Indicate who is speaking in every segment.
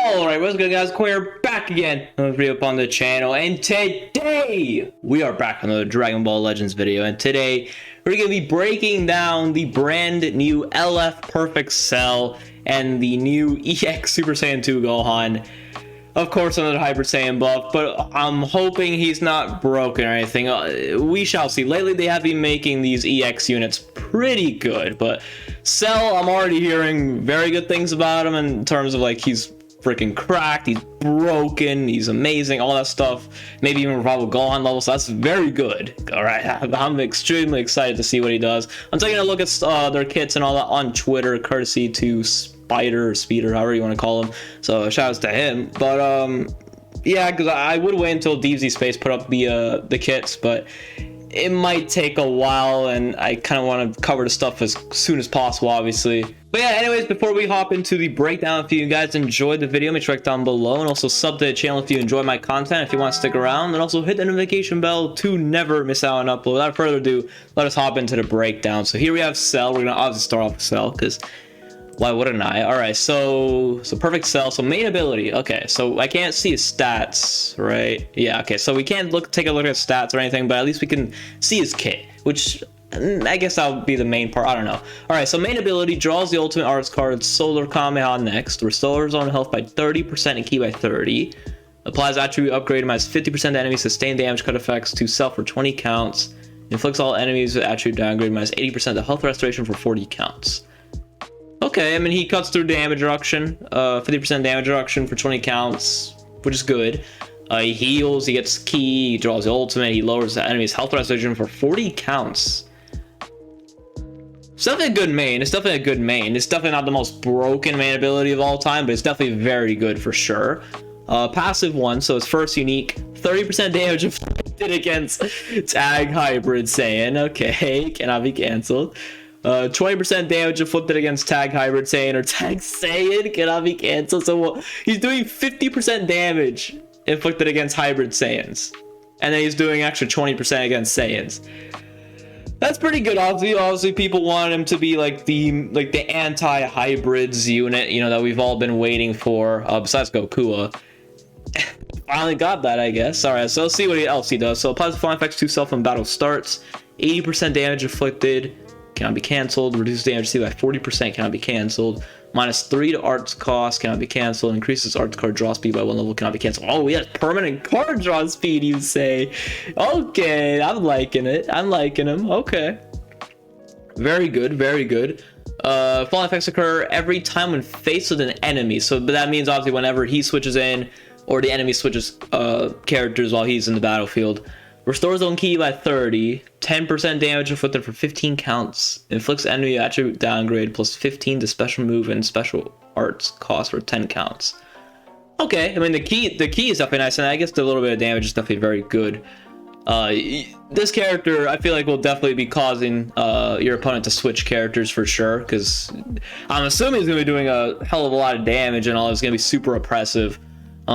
Speaker 1: Alright, what's good guys? We're back again. Another video up on the channel, and today we are back on the Dragon Ball Legends video, and today we're going to be breaking down the brand new LF Perfect Cell and the new EX Super Saiyan 2 Gohan. Of course, another Hyper Saiyan buff, but I'm hoping he's not broken or anything. We shall see. Lately, they have been making these EX units pretty good, but Cell, I'm already hearing very good things about him in terms of, like, he's freaking cracked, he's broken, he's amazing, all that stuff. Maybe even probably Gohan level, so that's very good. All right, I'm extremely excited to see what he does. I'm taking a look at their kits and all that on Twitter, courtesy to Spider or Speeder, however you want to call him. So shout outs to him. But yeah, because I would wait until DBZ Space put up the kits, but it might take a while, and I kind of want to cover the stuff as soon as possible, obviously. But yeah, anyways, before we hop into the breakdown, if you guys enjoyed the video, make sure to like down below, and also sub to the channel if you enjoy my content, if you want to stick around, and also hit the notification bell to never miss out on an upload. Without further ado, let us hop into the breakdown. So here we have Cell. We're going to obviously start off with Cell, because why wouldn't I? All right, so Perfect Cell. So main ability. Okay, so I can't see his stats, right? Yeah, okay, so we can't take a look at stats or anything, but at least we can see his kit, which I guess that would be the main part. I don't know. All right, so main ability, draws the ultimate arts card Solar Kamehameha next, restores own health by 30% and ki by 30, applies attribute upgrade, minus 50% enemy sustained damage cut effects to self for 20 counts, inflicts all enemies with attribute downgrade, minus 80% of health restoration for 40 counts. Okay, I mean, he cuts through damage reduction, 50% damage reduction for 20 counts, which is good. He heals, he gets ki, he draws the ultimate, he lowers the enemy's health restoration for 40 counts. It's definitely a good main. It's definitely a good main. It's definitely not the most broken main ability of all time, but it's definitely very good for sure. Passive one, so it's first unique, 30% damage inflicted against Tag Hybrid Saiyan. Okay, cannot be cancelled. 20% damage inflicted against Tag Hybrid Saiyan or Tag Saiyan cannot be cancelled. So he's doing 50% damage inflicted against Hybrid Saiyans, and then he's doing extra 20% against Saiyans. That's pretty good. Obviously, people want him to be like the anti-hybrids unit, you know, that we've all been waiting for. Besides Goku, finally got that, I guess. All right, so let's see what else he does. So applies flying effects to self when battle starts. 80% damage inflicted. Cannot be cancelled. Reduces damage C by 40%. Cannot be cancelled. Minus 3 to arts cost. Cannot be cancelled. Increases arts card draw speed by 1 level. Cannot be cancelled. Oh, he has permanent card draw speed, you say? Okay, I'm liking it. I'm liking him. Okay. Very good. Very good. Falling effects occur every time when faced with an enemy. So but that means obviously whenever he switches in or the enemy switches characters while he's in the battlefield. Restores own ki by 30, 10% damage inflicted for 15 counts, inflicts enemy attribute downgrade plus 15 to special move and special arts cost for 10 counts. Okay, I mean the key is definitely nice, and I guess the little bit of damage is definitely very good. This character I feel like will definitely be causing your opponent to switch characters for sure, because I'm assuming he's going to be doing a hell of a lot of damage and all. It's going to be super oppressive.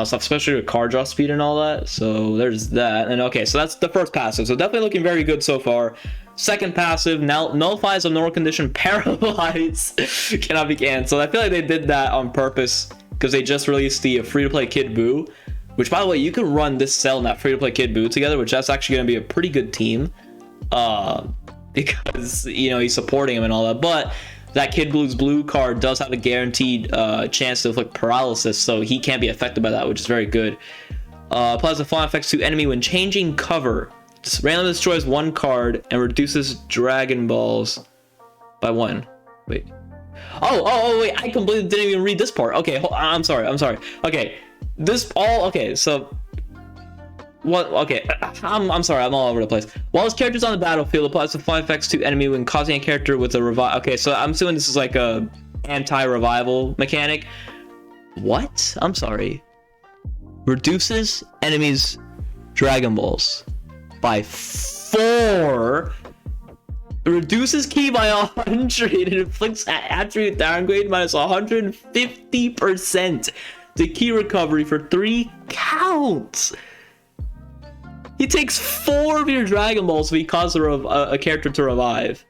Speaker 1: Stuff, especially with card draw speed and all that. So there's that. And okay, so that's the first passive. So definitely looking very good so far. Second passive, now nullifies a normal condition, paralyze. Cannot be cancelled. I feel like they did that on purpose because they just released the free-to-play Kid Buu, which, by the way, you can run this Cell and that free-to-play Kid Buu together, which that's actually going to be a pretty good team, because, you know, he's supporting him and all that. But that Kid Blue's blue card does have a guaranteed chance to inflict paralysis, so he can't be affected by that, which is very good. Applies the flying effects to enemy when changing cover. Just randomly destroys one card and reduces Dragon Balls by 1. Wait. Oh, wait, I completely didn't even read this part. Okay, I'm sorry. Okay, okay, so what? Okay, I'm sorry, I'm all over the place. While his character's on the battlefield, applies the flying effects to enemy when causing a character with a revive. Okay, so I'm assuming this is like a anti-revival mechanic. What? I'm sorry. Reduces enemies' Dragon Balls by 4. Reduces ki by 100 and inflicts attribute downgrade minus 150% to ki recovery for 3 counts. He takes 4 of your Dragon Balls if he causes a character to revive.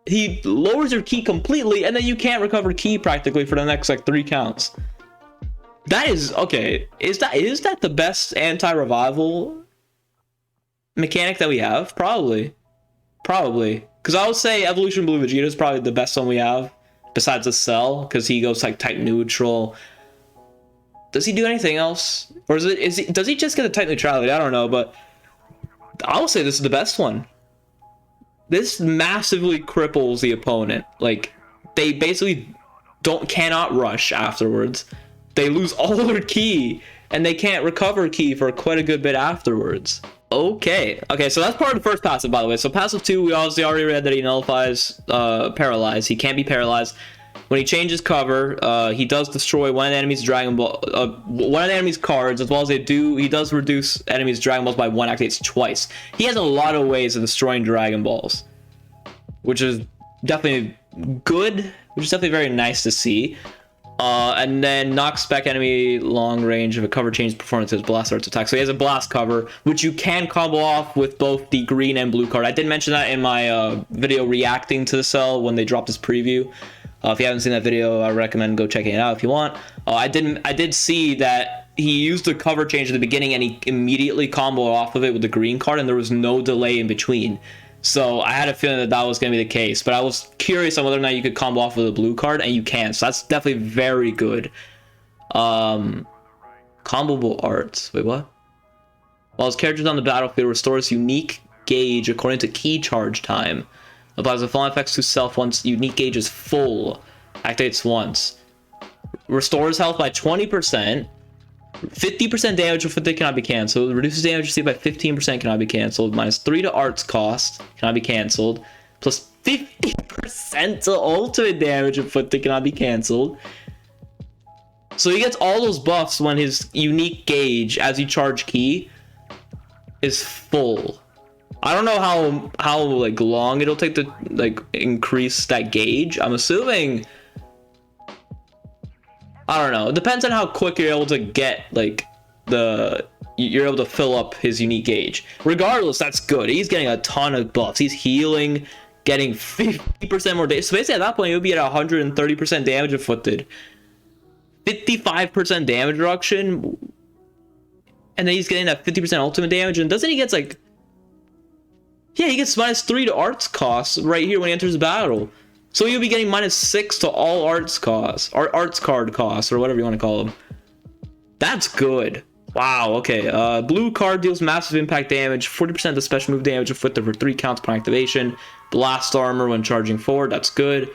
Speaker 1: He lowers your ki completely, and then you can't recover ki practically for the next like 3 counts. That is okay. Is that the best anti-revival mechanic that we have? Probably. Because I would say Evolution Blue Vegeta is probably the best one we have, besides the Cell, because he goes like type neutral. Does he do anything else? Or does he just get the type neutrality? I don't know, but I will say this is the best one. This massively cripples the opponent. Like, they basically cannot rush afterwards. They lose all their ki, and they can't recover ki for quite a good bit afterwards. Okay, so that's part of the first passive, by the way. So passive 2, we obviously already read that he nullifies paralyzed. He can't be paralyzed. When he changes cover, he does destroy one of the enemy's Dragon Ball, one of the enemy's cards, as well as he does reduce enemies' Dragon Balls by 1, activates twice. He has a lot of ways of destroying Dragon Balls, which is definitely good, which is definitely very nice to see. And then knocks back enemy long range if a cover changes performance to his blast arts attack. So he has a blast cover, which you can combo off with both the green and blue card. I did mention that in my video reacting to the Cell when they dropped this preview. If you haven't seen that video, I recommend go checking it out if you want. I did see that he used the cover change at the beginning and he immediately comboed off of it with the green card, and there was no delay in between. So I had a feeling that was going to be the case, but I was curious on whether or not you could combo off with a blue card, and you can. So that's definitely very good. Comboable arts. Wait, what? While his character's on the battlefield, restores unique gauge according to ki charge time. Applies the following effects to self once unique gauge is full. Activates once. Restores health by 20%. 50% damage inflicted cannot be cancelled. Reduces damage received by 15% cannot be cancelled. Minus 3 to arts cost cannot be cancelled. Plus 50% to ultimate damage inflicted cannot be cancelled. So he gets all those buffs when his unique gauge, as you charge ki, is full. I don't know how like long it'll take to like increase that gauge. I'm assuming, I don't know. It depends on how quick you're able to get like you're able to fill up his unique gauge. Regardless, that's good. He's getting a ton of buffs. He's healing, getting 50% more damage. So basically at that point, he would be at 130% damage inflicted, 55% damage reduction, and then he's getting that 50% ultimate damage. And doesn't he get like, yeah, he gets minus 3 to arts costs right here when he enters battle. So you'll be getting minus 6 to all arts costs, or arts card costs, or whatever you want to call them. That's good. Wow, okay. Blue card deals massive impact damage, 40% of the special move damage inflicted for 3 counts upon activation. Blast armor when charging forward, that's good.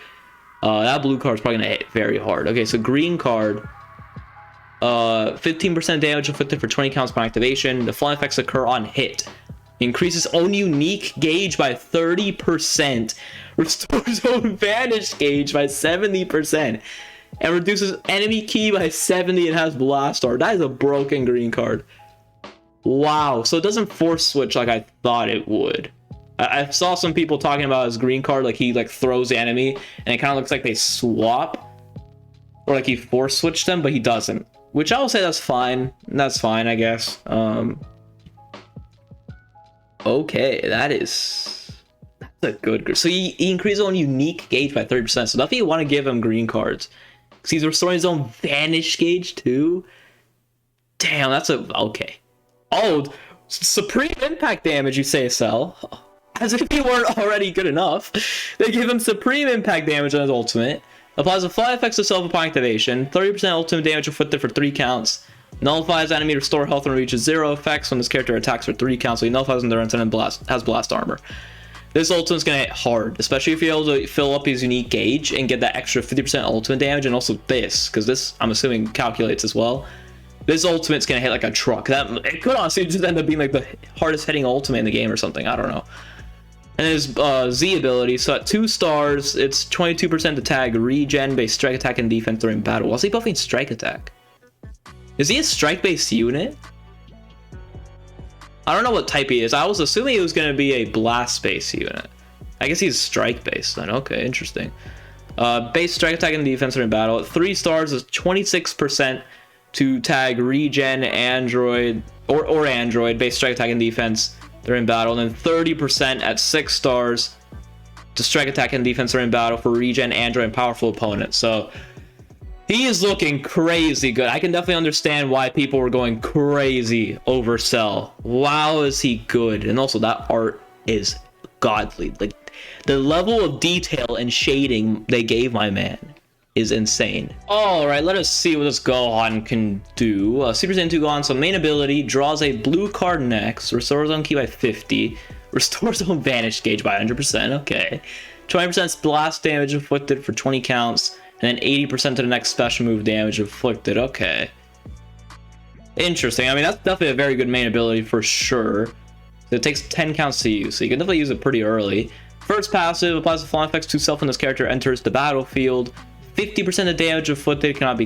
Speaker 1: That blue card is probably going to hit very hard. Okay, so green card, 15% damage inflicted for 20 counts upon activation. The following effects occur on hit. Increases own unique gauge by 30%. Restores own vanish gauge by 70%. And reduces enemy ki by 70 and has blast art. That is a broken green card. Wow. So it doesn't force switch like I thought it would. I saw some people talking about his green card, like he like throws the enemy and it kind of looks like they swap. Or like he force switched them, but he doesn't. Which I will say that's fine. That's fine, I guess. Okay, that's a good. So he increases on unique gauge by 30%. So definitely you want to give him green cards, because he's restoring his own vanish gauge too. Damn, that's okay. Oh, supreme impact damage, you say, Cell? As if he weren't already good enough. They give him supreme impact damage on his ultimate. Applies the fly effects of self upon activation. 30% ultimate damage inflicted for 3 counts. Nullifies enemy to restore health and reaches 0 effects when this character attacks for 3 counts. So he nullifies endurance and then has blast armor. This ultimate's gonna hit hard, especially if you're able to fill up his unique gauge and get that extra 50% ultimate damage, and also this, because this I'm assuming calculates as well. This ultimate's gonna hit like a truck. It could honestly just end up being like the hardest hitting ultimate in the game or something. I don't know. And his Z ability, so at 2 stars, it's 22% to tag regen based strike attack and defense during battle. What's he buffing strike attack? Is he a strike-based unit? I don't know what type he is. I was assuming he was going to be a blast-based unit. I guess he's strike-based then. Okay, interesting. Base strike attack and defense during battle. At 3 stars is 26% to tag regen, android, or android, base strike attack and defense during battle. And then 30% at 6 stars to strike attack and defense during battle for regen, android, and powerful opponents. So He is looking crazy good. I can definitely understand why people were going crazy over Cell. Wow, is he good. And also that art is godly. Like the level of detail and shading they gave my man is insane. All right, let us see what this Gohan can do. Super Saiyan 2 Gohan, so main ability, draws a blue card next, restores own ki by 50, restores own vanish gauge by 100%, okay. 20% blast damage inflicted for 20 counts, and then 80% to the next special move damage inflicted, okay. Interesting, I mean, that's definitely a very good main ability for sure. It takes 10 counts to use, so you can definitely use it pretty early. First passive, applies the flying effects to self when this character enters the battlefield. 50% of damage inflicted cannot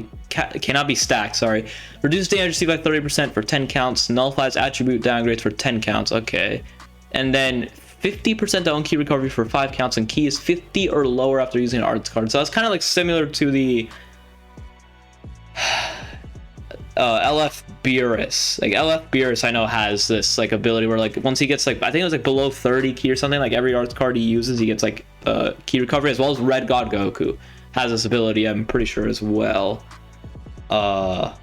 Speaker 1: be stacked, sorry. Reduce damage received by 30% for 10 counts. Nullifies attribute downgrades for 10 counts, okay. And then 50% own ki recovery for 5 counts, and ki is 50 or lower after using an arts card. So that's kind of like similar to the LF Beerus. Like LF Beerus I know has this like ability where like once he gets like, I think it was like below 30 ki or something, like every arts card he uses he gets like ki recovery, as well as Red God Goku has this ability, I'm pretty sure, as well. So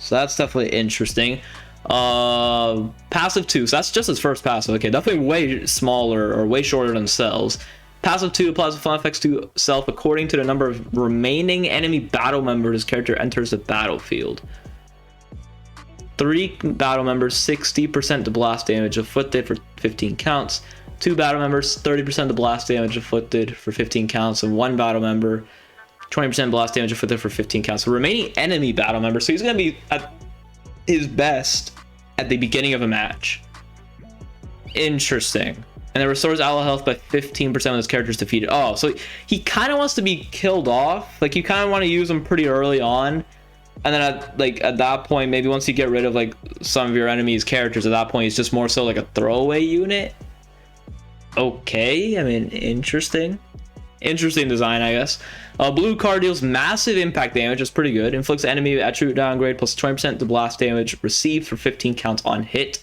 Speaker 1: that's definitely interesting. Passive 2, so that's just his first passive. Okay, definitely way smaller or way shorter than Cell's. Passive 2 applies the flying effects to self according to the number of remaining enemy battle members his character enters the battlefield. 3 battle members, 60% to blast damage inflicted for 15 counts. 2 battle members, 30% to blast damage inflicted for 15 counts, and 1 battle member, 20% blast damage inflicted for 15 counts. So remaining enemy battle member, so he's going to be at his best at the beginning of a match. Interesting. And it restores ally health by 15% of his characters defeated. Oh, so he kind of wants to be killed off. Like you kind of want to use him pretty early on. And then at that point, maybe once you get rid of like some of your enemy's characters, at that point he's just more so like a throwaway unit. Okay, I mean, interesting design, I guess. Blue card deals massive impact damage, is pretty good. Inflicts enemy attribute downgrade plus 20% to blast damage received for 15 counts on hit.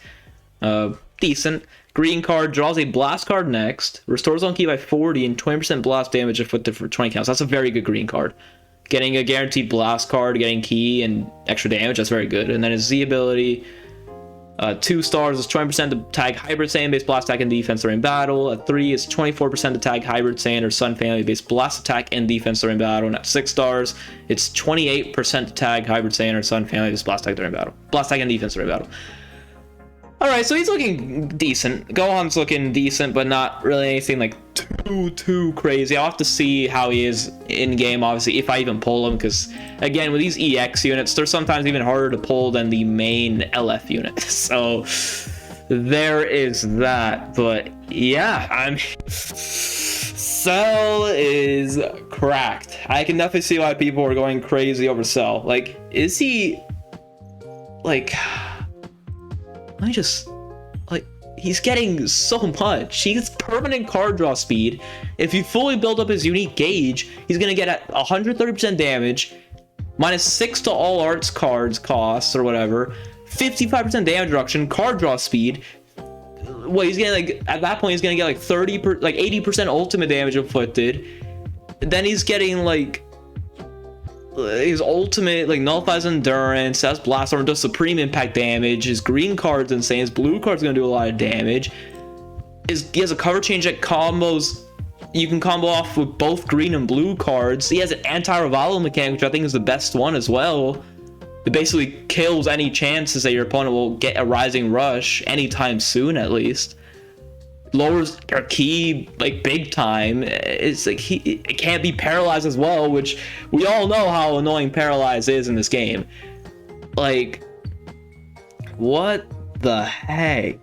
Speaker 1: Decent. Green card draws a blast card next, restores on ki by 40 and 20% blast damage inflicted for 20 counts. That's a very good green card. Getting a guaranteed blast card, getting ki and extra damage, that's very good. And then his Z ability, 2 stars is 20% to tag Hybrid Saiyan based blast attack and defense during battle. At 3 is 24% to tag Hybrid Saiyan or Sun Family based blast attack and defense during battle. And at 6 stars, it's 28% to tag Hybrid Saiyan or Sun Family based blast attack during battle. Blast attack and defense during battle. Alright, so he's looking decent. Gohan's looking decent, but not really anything like too crazy. I'll have to see how he is in game, obviously, if I even pull him, because again, with these EX units, they're sometimes even harder to pull than the main LF unit. So there is that. But yeah, Cell is cracked. I can definitely see why people are going crazy over Cell. Like, is he like, let me just, like, he's getting so much. He gets permanent card draw speed. If you fully build up his unique gauge, he's going to get at 130% damage, -6 to all arts cards costs or whatever, 55% damage reduction, card draw speed. Well, he's getting like, at that point, he's going to get like 80% ultimate damage inflicted. Then he's getting like, his ultimate like nullifies endurance, has blast armor, does supreme impact damage. His green card's insane. His blue card's gonna do a lot of damage. He has a cover change that combos. You can combo off with both green and blue cards. He has an anti-revival mechanic, which I think is the best one as well. It basically kills any chances that your opponent will get a rising rush anytime soon, at least. Lowers your ki like big time. It's like it can't be paralyzed as well, which we all know how annoying paralyzed is in this game. Like, what the heck?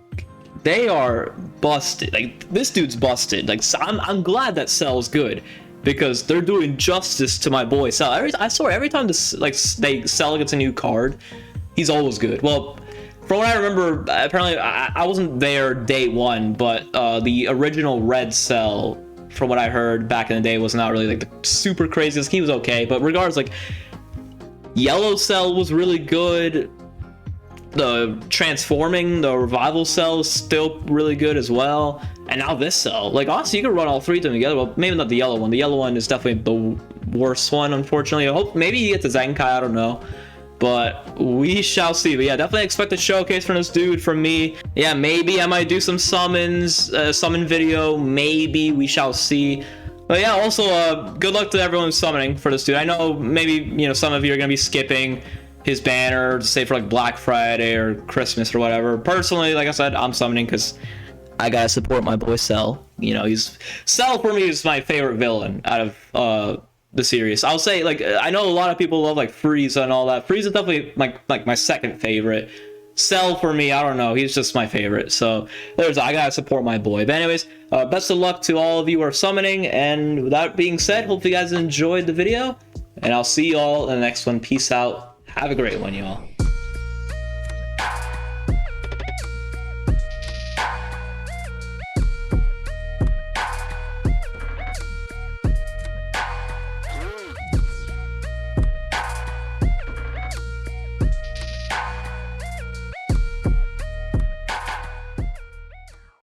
Speaker 1: They are busted. Like, this dude's busted. Like, I'm glad that Cell's good, because they're doing justice to my boy Cell. I swear, every time Cell gets a new card, he's always good. Well, from what I remember, apparently I wasn't there day one, but the original Red Cell, from what I heard back in the day, was not really like the super craziest. He was okay, but regardless, like, Yellow Cell was really good. The revival cell is still really good as well. and now this cell. Like, honestly, you could run all three of them together. Well, maybe not the yellow one. The yellow one is definitely the worst one, unfortunately. I hope maybe you get the Zenkai, I don't know. But we shall see. But yeah, definitely expect a showcase from this dude from me. Yeah, maybe I might do some summons, summon video. Maybe, we shall see. But yeah, also, good luck to everyone who's summoning for this dude. I know maybe, you know, some of you are going to be skipping his banner, say for like Black Friday or Christmas or whatever. Personally, like I said, I'm summoning because I gotta support my boy Cell. You know, Cell for me is my favorite villain out of the series. I'll say, like, I know a lot of people love like Frieza and all that. Frieza definitely like my second favorite. Cell for me, I don't know, he's just my favorite. So I gotta support my boy. But anyways, best of luck to all of you who are summoning. And with that being said, hope you guys enjoyed the video, and I'll see you all in the next one. Peace out. Have a great one, y'all.